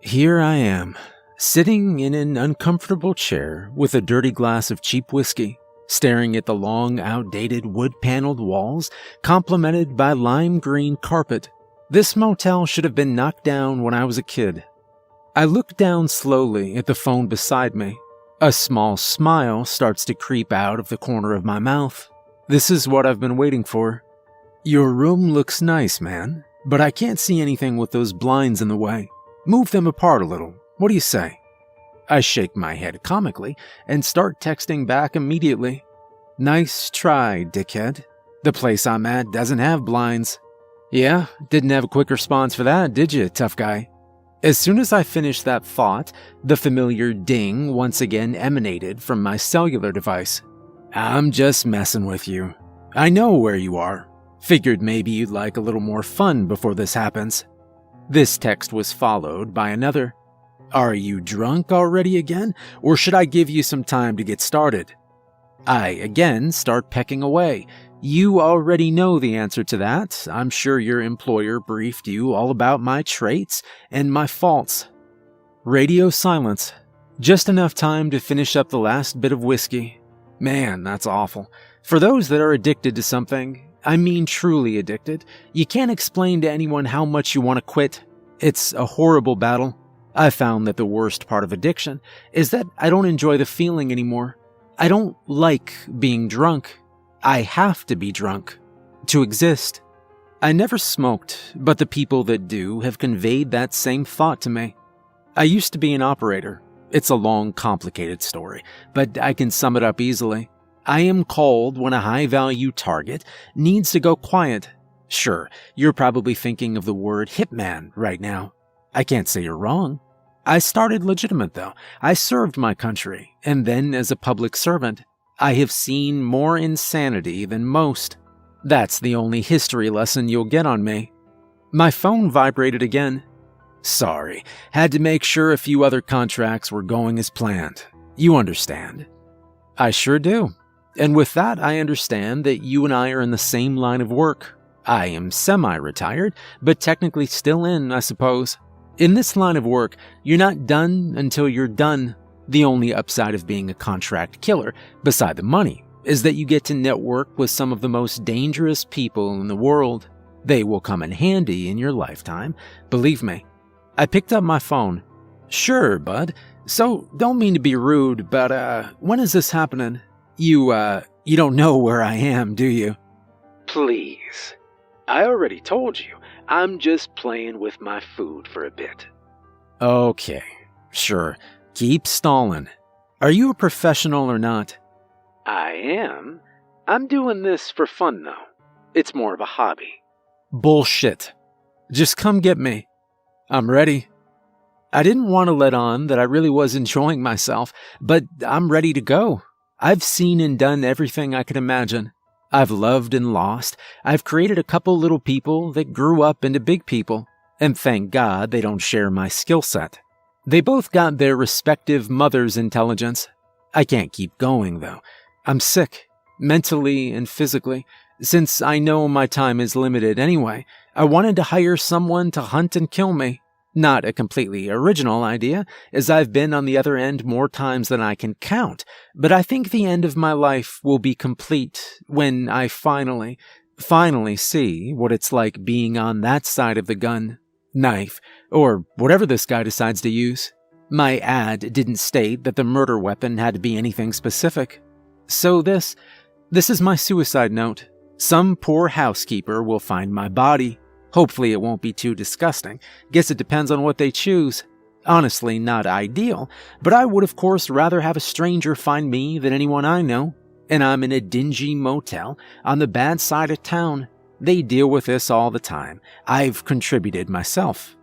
Here I am, sitting in an uncomfortable chair with a dirty glass of cheap whiskey, staring at the long, outdated wood-paneled walls, complemented by lime green carpet. This motel should have been knocked down when I was a kid. I look down slowly at the phone beside me. A small smile starts to creep out of the corner of my mouth. This is what I've been waiting for. Your room looks nice, man, but I can't see anything with those blinds in the way. Move them apart a little. What do you say? I shake my head comically and start texting back immediately. Nice try, dickhead. The place I'm at doesn't have blinds. Yeah, didn't have a quick response for that, did you, tough guy? As soon as I finished that thought, the familiar ding once again emanated from my cellular device. I'm just messing with you. I know where you are. Figured maybe you'd like a little more fun before this happens. This text was followed by another. Are you drunk already again, or should I give you some time to get started? I again start pecking away. You already know the answer to that. I'm sure your employer briefed you all about my traits and my faults. Radio silence. Just enough time to finish up the last bit of whiskey. Man, that's awful. For those that are addicted to something, I mean truly addicted, you can't explain to anyone how much you want to quit. It's a horrible battle. I found that the worst part of addiction is that I don't enjoy the feeling anymore. I don't like being drunk. I have to be drunk to exist. I never smoked, but the people that do have conveyed that same thought to me. I used to be an operator. It's a long, complicated story, but I can sum it up easily. I am called when a high-value target needs to go quiet. Sure, you're probably thinking of the word Hitman right now. I can't say you're wrong. I started legitimate, though. I served my country, and then as a public servant. I have seen more insanity than most. That's the only history lesson you'll get on me. My phone vibrated again. Sorry, had to make sure a few other contracts were going as planned. You understand. I sure do. And with that, I understand that you and I are in the same line of work. I am semi-retired, but technically still in, I suppose. In this line of work, you're not done until you're done. The only upside of being a contract killer, beside the money, is that you get to network with some of the most dangerous people in the world. They will come in handy in your lifetime, believe me. I picked up my phone. Sure, bud. So, don't mean to be rude, but when is this happening? You don't know where I am, do you? Please. I already told you, I'm just playing with my food for a bit. Okay, sure. Keep stalling. Are you a professional or not? I am. I'm doing this for fun, though. It's more of a hobby. Bullshit. Just come get me. I'm ready. I didn't want to let on that I really was enjoying myself, but I'm ready to go. I've seen and done everything I could imagine. I've loved and lost. I've created a couple little people that grew up into big people, and thank God they don't share my skill set. They both got their respective mother's intelligence. I can't keep going, though. I'm sick, mentally and physically. Since I know my time is limited anyway, I wanted to hire someone to hunt and kill me. Not a completely original idea, as I've been on the other end more times than I can count, but I think the end of my life will be complete when I finally see what it's like being on that side of the gun, knife, or whatever this guy decides to use. My ad didn't state that the murder weapon had to be anything specific. So this is my suicide note. Some poor housekeeper will find my body. Hopefully it won't be too disgusting. Guess it depends on what they choose. Honestly, not ideal, but I would of course rather have a stranger find me than anyone I know. And I'm in a dingy motel on the bad side of town. They deal with this all the time. I've contributed myself.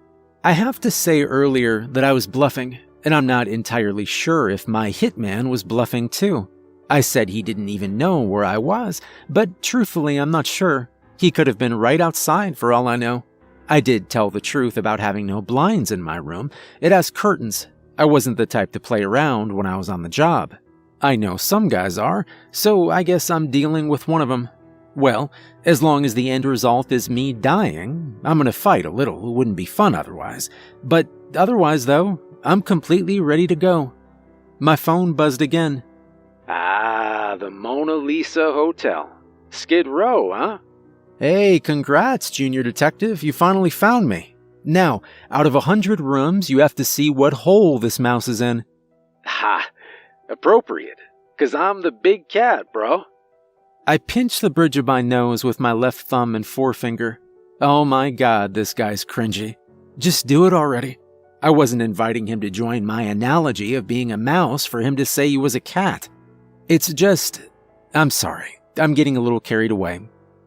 I have to say earlier that I was bluffing, and I'm not entirely sure if my hitman was bluffing too. I said he didn't even know where I was, but truthfully I'm not sure. He could have been right outside for all I know. I did tell the truth about having no blinds in my room. It has curtains. I wasn't the type to play around when I was on the job. I know some guys are, so I guess I'm dealing with one of them. Well, as long as the end result is me dying, I'm gonna fight a little. It wouldn't be fun otherwise. But otherwise, though, I'm completely ready to go. My phone buzzed again. Ah, the Mona Lisa Hotel. Skid Row, huh? Hey, congrats, Junior Detective. You finally found me. Now, out of 100 rooms, you have to see what hole this mouse is in. Ha! Appropriate. 'Cause I'm the big cat, bro. I pinched the bridge of my nose with my left thumb and forefinger. Oh my god, this guy's cringy. Just do it already. I wasn't inviting him to join my analogy of being a mouse for him to say he was a cat. It's just... I'm sorry. I'm getting a little carried away.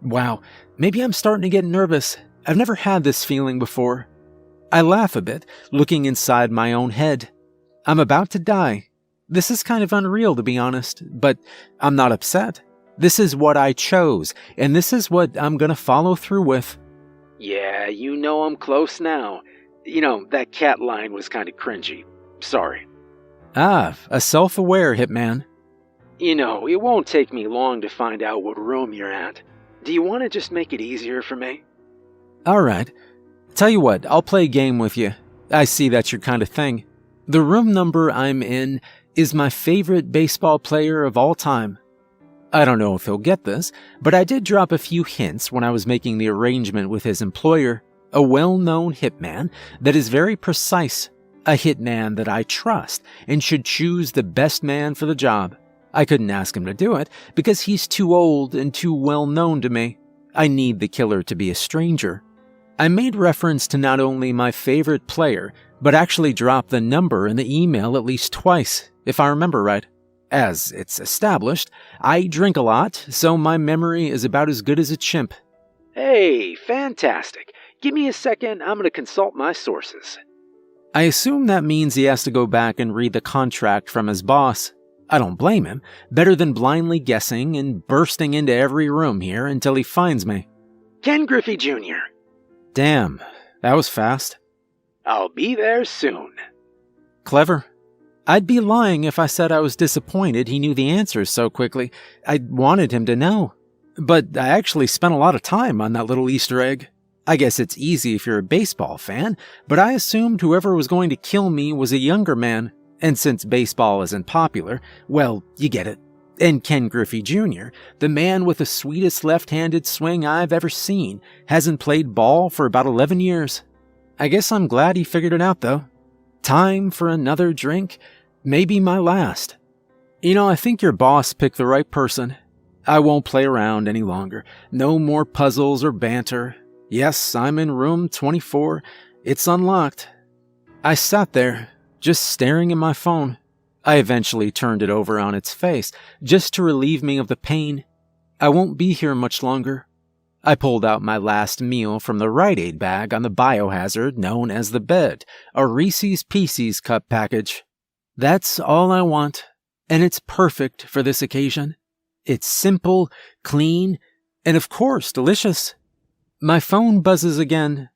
Wow, maybe I'm starting to get nervous. I've never had this feeling before. I laugh a bit, looking inside my own head. I'm about to die. This is kind of unreal, to be honest, but I'm not upset. This is what I chose, and this is what I'm gonna follow through with. Yeah, you know I'm close now. You know, that cat line was kinda cringy. Sorry. Ah, a self-aware hitman. You know, it won't take me long to find out what room you're at. Do you want to just make it easier for me? Alright. Tell you what, I'll play a game with you. I see that's your kind of thing. The room number I'm in is my favorite baseball player of all time. I don't know if he'll get this, but I did drop a few hints when I was making the arrangement with his employer, a well-known hitman that is very precise, a hitman that I trust and should choose the best man for the job. I couldn't ask him to do it because he's too old and too well-known to me. I need the killer to be a stranger. I made reference to not only my favorite player, but actually dropped the number in the email at least twice, if I remember right. As it's established, I drink a lot, so my memory is about as good as a chimp. Hey, fantastic. Give me a second, I'm going to consult my sources. I assume that means he has to go back and read the contract from his boss. I don't blame him. Better than blindly guessing and bursting into every room here until he finds me. Ken Griffey Jr. Damn, that was fast. I'll be there soon. Clever. I'd be lying if I said I was disappointed he knew the answers so quickly. I wanted him to know. But I actually spent a lot of time on that little Easter egg. I guess it's easy if you're a baseball fan, but I assumed whoever was going to kill me was a younger man. And since baseball isn't popular, well, you get it. And Ken Griffey Jr., the man with the sweetest left-handed swing I've ever seen, hasn't played ball for about 11 years. I guess I'm glad he figured it out, though. Time for another drink, maybe my last. You know, I think your boss picked the right person. I won't play around any longer. No more puzzles or banter. Yes, I'm in room 24. It's unlocked. I sat there, just staring at my phone. I eventually turned it over on its face, just to relieve me of the pain. I won't be here much longer. I pulled out my last meal from the Rite Aid bag on the biohazard known as the bed, a Reese's Pieces cup package. That's all I want, and it's perfect for this occasion. It's simple, clean, and of course delicious. My phone buzzes again.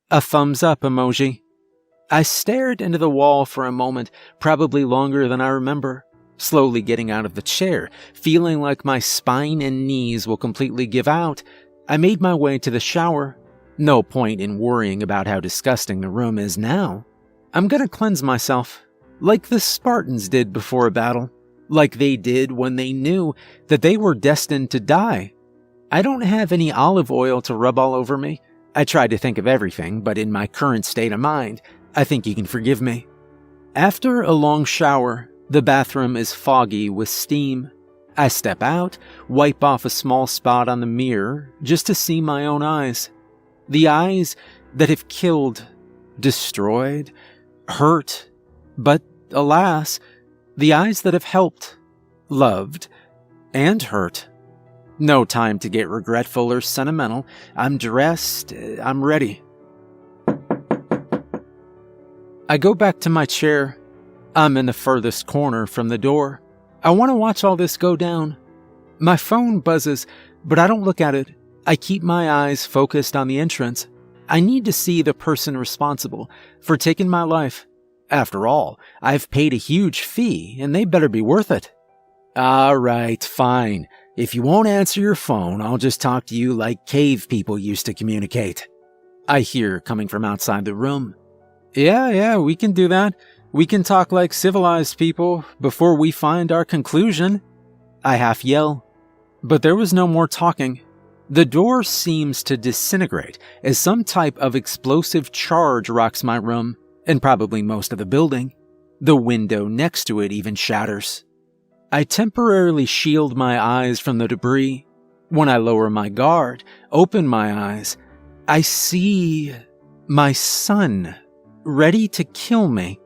A thumbs up emoji. I stared into the wall for a moment, probably longer than I remember, slowly getting out of the chair, feeling like my spine and knees will completely give out. I made my way to the shower. No point in worrying about how disgusting the room is now. I'm gonna cleanse myself, like the Spartans did before a battle, like they did when they knew that they were destined to die. I don't have any olive oil to rub all over me. I tried to think of everything, but in my current state of mind, I think you can forgive me. After a long shower, the bathroom is foggy with steam. I step out, wipe off a small spot on the mirror just to see my own eyes. The eyes that have killed, destroyed, hurt, but alas, the eyes that have helped, loved, and hurt. No time to get regretful or sentimental. I'm dressed, I'm ready. I go back to my chair. I'm in the furthest corner from the door. I want to watch all this go down. My phone buzzes, but I don't look at it. I keep my eyes focused on the entrance. I need to see the person responsible for taking my life. After all, I've paid a huge fee, and they better be worth it. All right, fine. If you won't answer your phone, I'll just talk to you like cave people used to communicate. I hear coming from outside the room. Yeah, we can do that. We can talk like civilized people before we find our conclusion. I half yell. But there was no more talking. The door seems to disintegrate as some type of explosive charge rocks my room, and probably most of the building. The window next to it even shatters. I temporarily shield my eyes from the debris. When I lower my guard, open my eyes, I see my son, ready to kill me.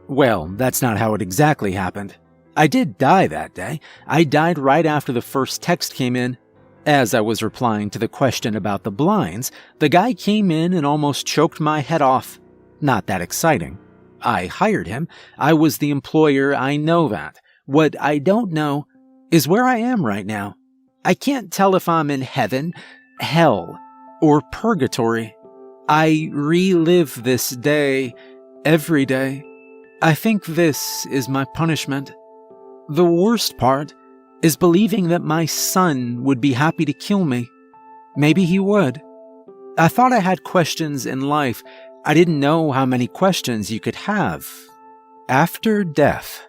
Well, that's not how it exactly happened. I did die that day. I died right after the first text came in. As I was replying to the question about the blinds, the guy came in and almost choked my head off. Not that exciting. I hired him. I was the employer, I know that. What I don't know is where I am right now. I can't tell if I'm in heaven, hell, or purgatory. I relive this day every day. I think this is my punishment. The worst part is believing that my son would be happy to kill me. Maybe he would. I thought I had questions in life. I didn't know how many questions you could have after death.